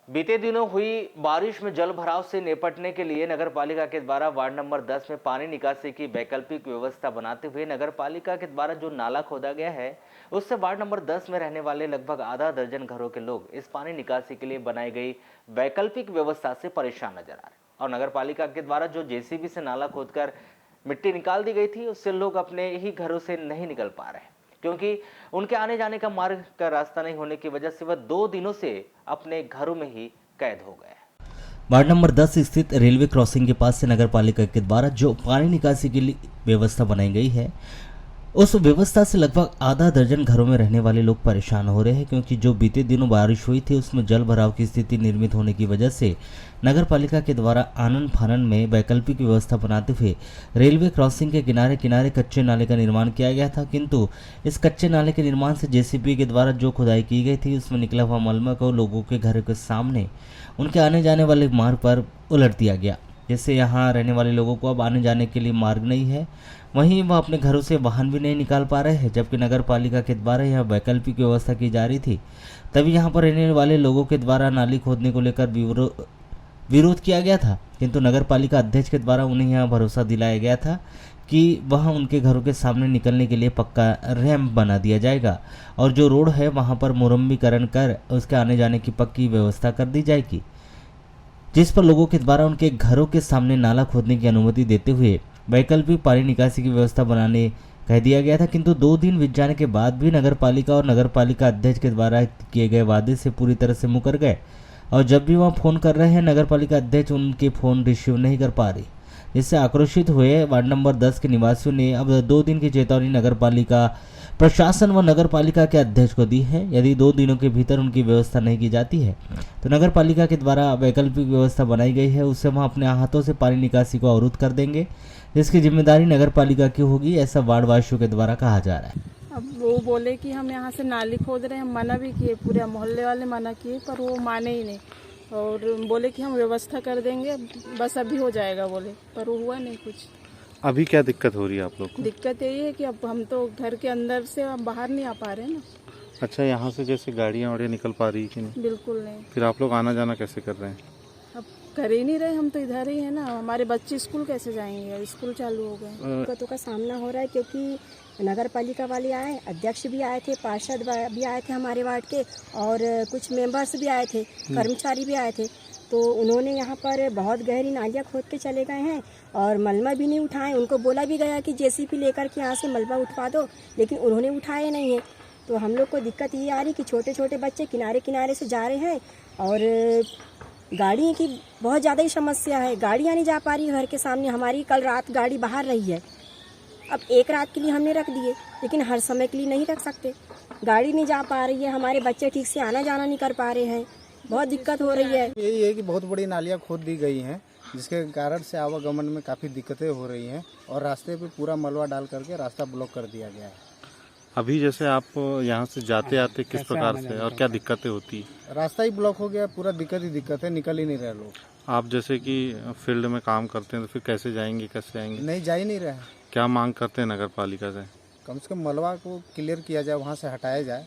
बीते दिनों हुई बारिश में जल भराव से निपटने के लिए नगर पालिका के द्वारा वार्ड नंबर 10 में पानी निकासी की वैकल्पिक व्यवस्था बनाते हुए नगर पालिका के द्वारा जो नाला खोदा गया है उससे वार्ड नंबर 10 में रहने वाले लगभग आधा दर्जन घरों के लोग इस पानी निकासी के लिए बनाई गई वैकल्पिक व्यवस्था से परेशान नजर आ रहे और नगर पालिका के द्वारा जो जेसीबी से नाला खोदकर मिट्टी निकाल दी गई थी उससे लोग अपने ही घरों से नहीं निकल पा रहे क्योंकि उनके आने जाने का मार्ग का रास्ता नहीं होने की वजह से वह 2 दिनों से अपने घरों में ही कैद हो गए। वार्ड नंबर 10 स्थित रेलवे क्रॉसिंग के पास से नगर पालिका के द्वारा जो पानी निकासी के लिए व्यवस्था बनाई गई है उस व्यवस्था से लगभग आधा दर्जन घरों में रहने वाले लोग परेशान हो रहे हैं क्योंकि जो बीते दिनों बारिश हुई थी उसमें जल भराव की स्थिति निर्मित होने की वजह से नगर पालिका के द्वारा आनन फानन में वैकल्पिक व्यवस्था बनाते हुए रेलवे क्रॉसिंग के किनारे किनारे कच्चे नाले का निर्माण किया गया था, किंतु इस कच्चे नाले के निर्माण से जेसीबी के द्वारा जो खुदाई की गई थी उसमें निकला हुआ मलबा को लोगों के घर के सामने उनके आने जाने वाले मार्ग पर उलट दिया गया, जिससे यहाँ रहने वाले लोगों को अब आने जाने के लिए मार्ग नहीं है। वहीं वह अपने घरों से वाहन भी नहीं निकाल पा रहे हैं, जबकि नगर पालिका के द्वारा यह वैकल्पिक व्यवस्था की जा रही थी। तभी यहाँ पर रहने वाले लोगों के द्वारा नाली खोदने को लेकर विरोध किया गया था, किंतु नगर पालिका अध्यक्ष के द्वारा उन्हें यह भरोसा दिलाया गया था कि वह उनके घरों के सामने निकलने के लिए पक्का रैंप बना दिया जाएगा और जो रोड है वहाँ पर मुरम्मीकरण कर उसके आने जाने की पक्की व्यवस्था कर दी जाएगी, जिस पर लोगों के द्वारा उनके घरों के सामने नाला खोदने की अनुमति देते हुए वैकल्पिक पानी निकासी की व्यवस्था बनाने कह दिया गया था। किंतु 2 दिन बीत जाने के बाद भी नगर पालिका और नगर पालिका अध्यक्ष के द्वारा किए गए वादे से पूरी तरह से मुकर गए और जब भी वह फ़ोन कर रहे हैं नगर पालिका अध्यक्ष उनके फ़ोन रिसीव नहीं कर पा रही, जिससे आक्रोशित हुए वार्ड नंबर 10 के निवासियों ने अब 2 दिन की चेतावनी नगर पालिका प्रशासन व नगर पालिका के अध्यक्ष को दी है। यदि 2 दिनों के भीतर उनकी व्यवस्था नहीं की जाती है तो नगर पालिका के द्वारा वैकल्पिक व्यवस्था बनाई गई है उससे वहाँ अपने हाथों से पानी निकासी को अवरुद्ध कर देंगे, जिसकी जिम्मेदारी नगर पालिका की होगी, ऐसा वार्ड वासियों के द्वारा कहा जा रहा है। अब वो बोले कि हम यहाँ से नाली खोद रहे हैं, हम मना भी किए, पूरे मोहल्ले वाले मना किए पर वो माने ही नहीं और बोले कि हम व्यवस्था कर देंगे, बस अभी हो जाएगा बोले, पर वो हुआ नहीं कुछ। अभी क्या दिक्कत हो रही है आप लोग को? दिक्कत यही है कि अब हम तो घर के अंदर से हम बाहर नहीं आ पा रहे ना। अच्छा, यहाँ से जैसे गाड़ियाँ वाड़ियाँ निकल पा रही कि नहीं? बिल्कुल नहीं। फिर आप लोग आना जाना कैसे कर रहे हैं? अब कर ही नहीं रहे, हम तो इधर ही है ना, हमारे बच्चे स्कूल कैसे जाएंगे, स्कूल चालू हो गए। दिक्कतों का सामना हो रहा है क्योंकि नगर पालिका वाले आए, अध्यक्ष भी आए थे, पार्षद भी आए थे हमारे वार्ड के और कुछ मेंबर्स भी आए थे, कर्मचारी भी आए थे, तो उन्होंने यहाँ पर बहुत गहरी नालियाँ खोद के चले गए हैं और मलबा भी नहीं उठाए। उनको बोला भी गया कि जेसीबी लेकर के यहाँ से मलबा उठवा दो, लेकिन उन्होंने उठाए नहीं है। तो हम लोग को दिक्कत ये आ रही कि छोटे छोटे बच्चे किनारे किनारे से जा रहे हैं और गाड़ी की बहुत ज़्यादा ही समस्या है, गाड़ियाँ नहीं जा पा रही घर के सामने। हमारी कल रात गाड़ी बाहर रही है, अब एक रात के लिए हमने रख दिए, लेकिन हर समय के लिए नहीं रख सकते। गाड़ी नहीं जा पा रही है, हमारे बच्चे ठीक से आना जाना नहीं कर पा रहे हैं, बहुत दिक्कत हो रही है। यही है कि बहुत बड़ी नालियाँ खोद दी गई हैं जिसके कारण से आवागमन में काफ़ी दिक्कतें हो रही हैं और रास्ते पे पूरा मलबा डाल करके रास्ता ब्लॉक कर दिया गया है। अभी जैसे आप यहाँ से जाते आते किस प्रकार से और क्या दिक्कतें होती है? रास्ता ही ब्लॉक हो गया, पूरा दिक्कत ही दिक्कत है, निकल ही नहीं रहे लोग। आप जैसे कि फील्ड में काम करते हैं तो फिर कैसे जाएंगे, कैसे आएंगे? नहीं, जा ही नहीं रहे। क्या मांग करते हैं नगर पालिका से? कम से कम मलबा को क्लियर किया जाए, वहाँ से हटाया जाए।